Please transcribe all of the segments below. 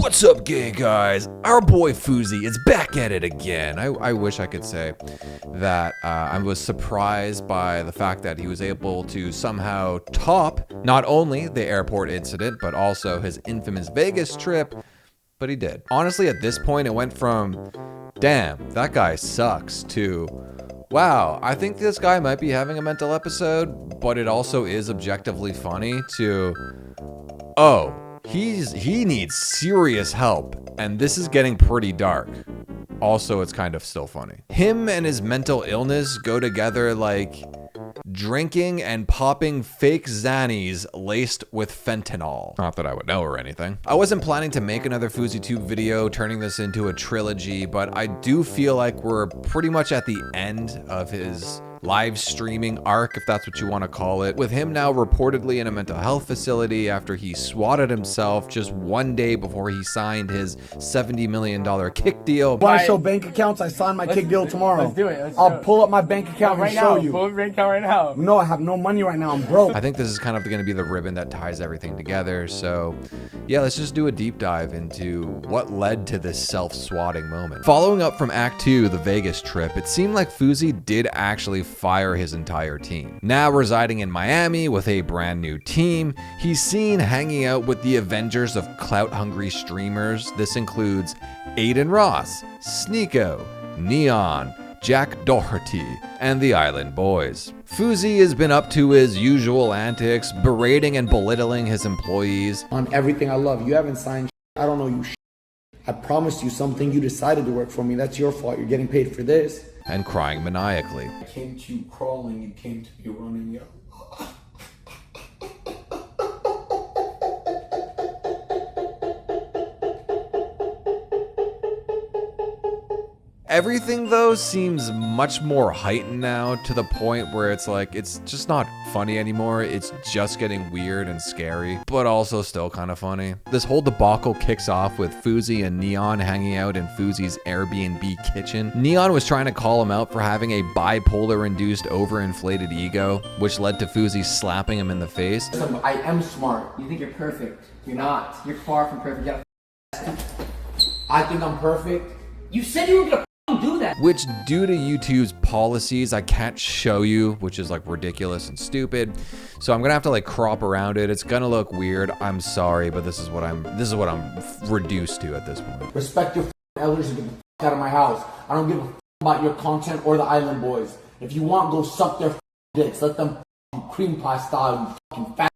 What's up, gay guys? Our boy Fousey is back at it again. I wish I could say that I was surprised by the fact that he was able to somehow top not only the airport incident, but also his infamous Vegas trip, but he did. Honestly, at this point, it went from, damn, that guy sucks, to, wow, I think this guy might be having a mental episode, but it also is objectively funny, to, oh, he needs serious help, and this is getting pretty dark. Also, it's kind of still funny. Him and his mental illness go together like drinking and popping fake Xannies laced with fentanyl. Not that I would know or anything. I wasn't planning to make another FouseyTube video turning this into a trilogy, but I do feel like we're pretty much at the end of his live streaming arc, if that's what you want to call it, with him now reportedly in a mental health facility after he swatted himself just one day before he signed his $70 million kick deal. Want to show bank accounts? I signed my kick deal tomorrow. Let's do it. I'll pull up my bank account and show you. Pull up your bank account right now. No, I have no money right now. I'm broke. I think this is kind of going to be the ribbon that ties everything together. So yeah, let's just do a deep dive into what led to this self-swatting moment. Following up from Act 2, the Vegas trip, it seemed like Fousey did actually fire his entire team. Now residing in Miami with a brand new team, he's seen hanging out with the Avengers of clout-hungry streamers. This includes Adin Ross, Sneako, Neon, Jack Doherty, and the Island Boys. Fousey has been up to his usual antics, berating and belittling his employees. On everything I love. You haven't signed shit. I don't know you shit. I promised you something. You decided to work for me. That's your fault. You're getting paid for this. And crying maniacally. I came to you crawling. You came to me running. Yo. Everything, though, seems much more heightened now, to the point where it's like, it's just not funny anymore. It's just getting weird and scary, but also still kind of funny. This whole debacle kicks off with Fousey and Neon hanging out in Fousey's Airbnb kitchen. Neon was trying to call him out for having a bipolar-induced overinflated ego, which led to Fousey slapping him in the face. Listen, I am smart. You think you're perfect. You're not. You're far from perfect. I think I'm perfect. You said you were gonna do that. Which, due to YouTube's policies, I can't show you, which is like ridiculous and stupid. So I'm gonna have to like crop around it. It's gonna look weird. I'm sorry, but this is what I'm reduced to at this point. Respect your elders and get the out of my house. I don't give a about your content or the Island Boys. If you want, go suck their dicks. Let them cream pie style, you fucking fat.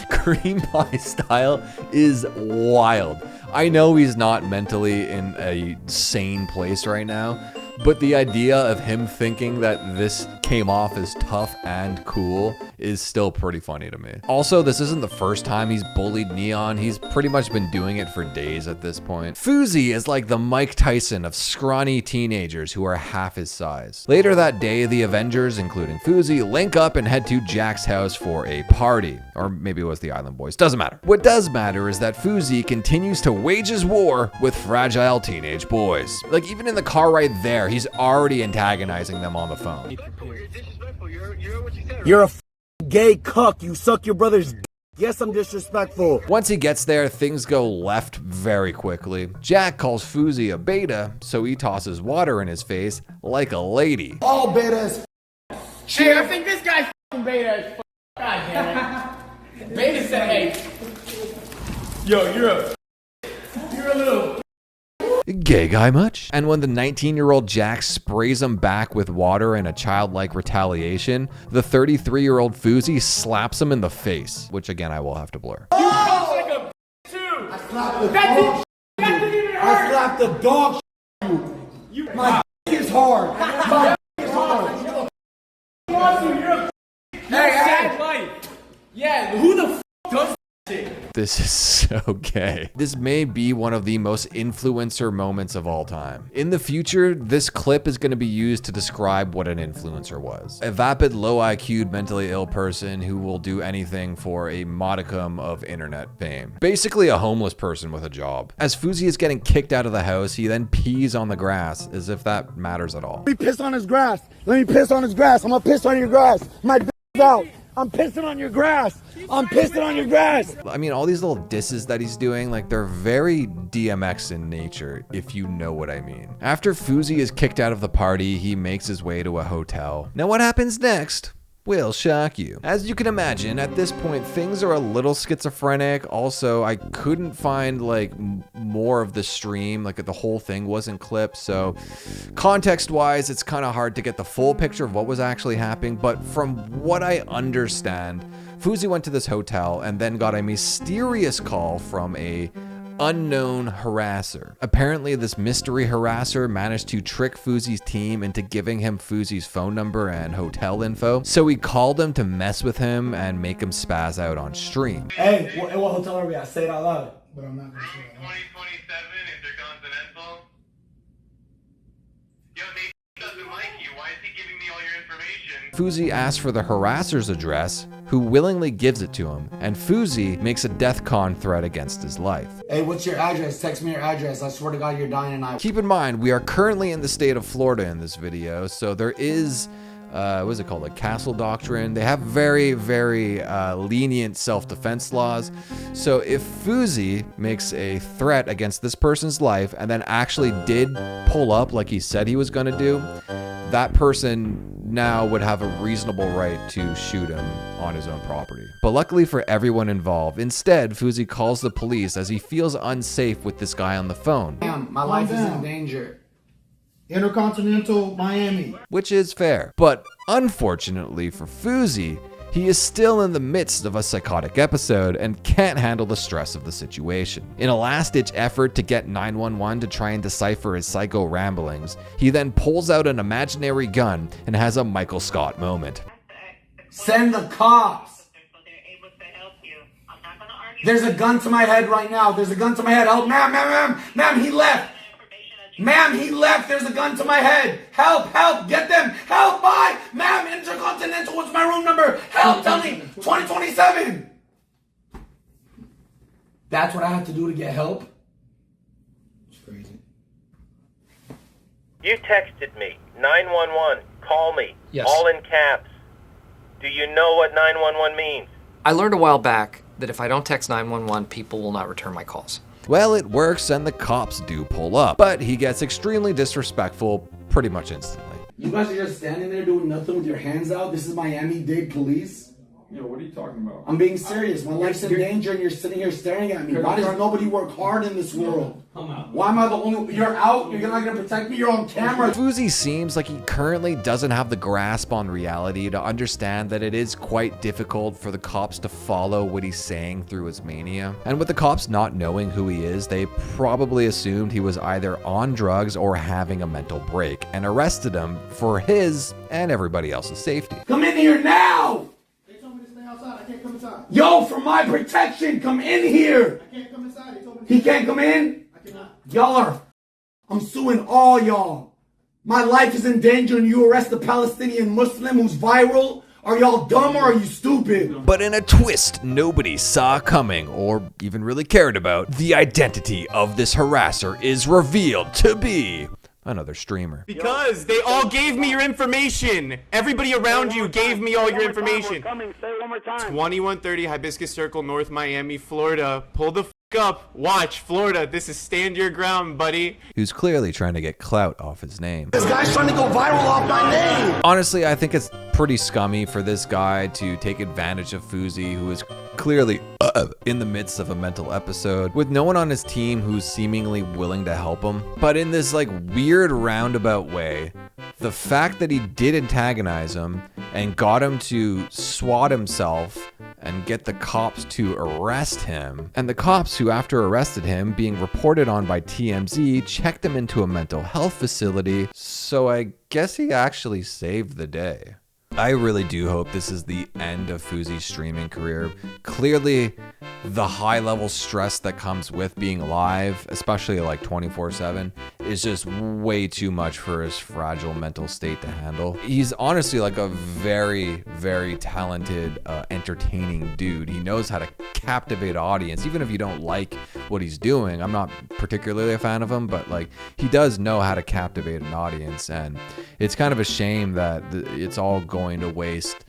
Cream pie style is wild. I know he's not mentally in a sane place right now, but the idea of him thinking that this came off as tough and cool is still pretty funny to me. Also, this isn't the first time he's bullied Neon. He's pretty much been doing it for days at this point. Fousey is like the Mike Tyson of scrawny teenagers who are half his size. Later that day, the Avengers, including Fousey, link up and head to Jack's house for a party. Or maybe it was the Island Boys. Doesn't matter. What does matter is that Fousey continues to wage his war with fragile teenage boys. Like, even in the car right there, he's already antagonizing them on the phone. You're a gay cuck. You suck your brother's d. Yes, I'm disrespectful. Once he gets there, things go left very quickly. Jack calls Fousey a beta, so he tosses water in his face like a lady. All betas. Shit, I think this guy's beta as f. God damn it. Beta said, hey. Yo, you're a little. Gay guy much? And when the 19-year-old Jack sprays him back with water in a childlike retaliation, the 33-year-old Fousey slaps him in the face, which again I will have to blur. You punch like a too. I slapped the dog. I slapped the dog. My is hard. My is hard. Sad life. Yeah, who the f does that shit? This is so gay. This may be one of the most influencer moments of all time. In the future, this clip is going to be used to describe what an influencer was. A vapid, low IQ'd, mentally ill person who will do anything for a modicum of internet fame. Basically a homeless person with a job. As Fousey is getting kicked out of the house, he then pees on the grass, as if that matters at all. Let me piss on his grass. Let me piss on his grass. I'm gonna piss on your grass. My d***'s out. I'm pissing on your grass. I'm pissing on your grass. I mean, all these little disses that he's doing, like, they're very DMX in nature, if you know what I mean. After Fousey is kicked out of the party, he makes his way to a hotel. Now, what happens next will shock you. As you can imagine, at this point, things are a little schizophrenic. Also, I couldn't find like more of the stream, like the whole thing wasn't clipped. So context-wise, it's kind of hard to get the full picture of what was actually happening. But from what I understand, Fousey went to this hotel and then got a mysterious call from a unknown harasser. Apparently, this mystery harasser managed to trick Fousey's team into giving him Fousey's phone number and hotel info. So he called him to mess with him and make him spaz out on stream. Hey, what hotel are we at? Say it out loud. But I'm not gonna say it. 2027 Intercontinental. Yo, Nate doesn't like you. Why is he giving me all your information? Fousey asks for the harasser's address, who willingly gives it to him, and Fousey makes a death con threat against his life. Hey, what's your address? Text me your address. I swear to God, you're dying tonight. Keep in mind, we are currently in the state of Florida in this video, so there is, what is it called, like castle doctrine. They have very, very lenient self-defense laws. So if Fousey makes a threat against this person's life and then actually did pull up like he said he was going to do, that person now would have a reasonable right to shoot him on his own property. But luckily for everyone involved, instead, Fousey calls the police as he feels unsafe with this guy on the phone. Damn, my life is in danger. Intercontinental Miami. Which is fair. But unfortunately for Fousey, he is still in the midst of a psychotic episode and can't handle the stress of the situation. In a last-ditch effort to get 911 to try and decipher his psycho ramblings, he then pulls out an imaginary gun and has a Michael Scott moment. Send the cops. There's a gun to my head right now. There's a gun to my head. Help, ma'am, he left. Ma'am, he left. There's a gun to my head. Help, get them. Help, bye. Ma'am, Intercontinental, what's my room number? Help, tell me. 2027. That's what I have to do to get help? It's crazy. You texted me. 911. Call me. Yes. All in caps. Do you know what 911 means? I learned a while back that if I don't text 911, people will not return my calls. Well, it works and the cops do pull up, but he gets extremely disrespectful pretty much instantly. You guys are just standing there doing nothing with your hands out? This is Miami-Dade police? Yo, what are you talking about? I'm being serious. My life's in danger and you're sitting here staring at me. Why does nobody work hard in this world? Why am I the only... You're out? You're not going to protect me? You're on camera? Fousey seems like he currently doesn't have the grasp on reality to understand that it is quite difficult for the cops to follow what he's saying through his mania. And with the cops not knowing who he is, they probably assumed he was either on drugs or having a mental break and arrested him for his and everybody else's safety. Come in here now! They told me to stay outside. I can't come inside. Yo, for my protection, come in here! I can't come inside. They told me He can't come in? I cannot. Y'all are... I'm suing all y'all. My life is in danger and you arrest a Palestinian Muslim who's viral? Are y'all dumb or are you stupid? But in a twist nobody saw coming or even really cared about, the identity of this harasser is revealed to be another streamer. Because they all gave me your information. Everybody around you gave me all your information. 2130 Hibiscus Circle, North Miami, Florida. Pull the up. Watch, Florida. This is stand your ground, buddy. Who's clearly trying to get clout off his name. This guy's trying to go viral off my name! Honestly, I think it's pretty scummy for this guy to take advantage of Fousey, who is clearly in the midst of a mental episode, with no one on his team who's seemingly willing to help him. But in this like weird roundabout way, the fact that he did antagonize him and got him to swat himself and get the cops to arrest him, and the cops who, after arrested him, being reported on by TMZ, checked him into a mental health facility, so I guess he actually saved the day. I really do hope this is the end of Fousey's streaming career. Clearly, the high-level stress that comes with being live, especially like 24/7, is just way too much for his fragile mental state to handle. He's honestly like a very, very talented, entertaining dude. He knows how to captivate an audience, even if you don't like what he's doing. I'm not particularly a fan of him, but like he does know how to captivate an audience, and it's kind of a shame that it's all going to waste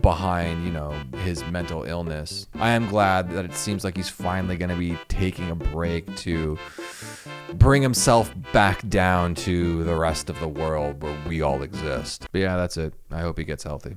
behind, you know, his mental illness. I am glad that it seems like he's finally going to be taking a break to bring himself back down to the rest of the world where we all exist. But yeah, that's it. I hope he gets healthy.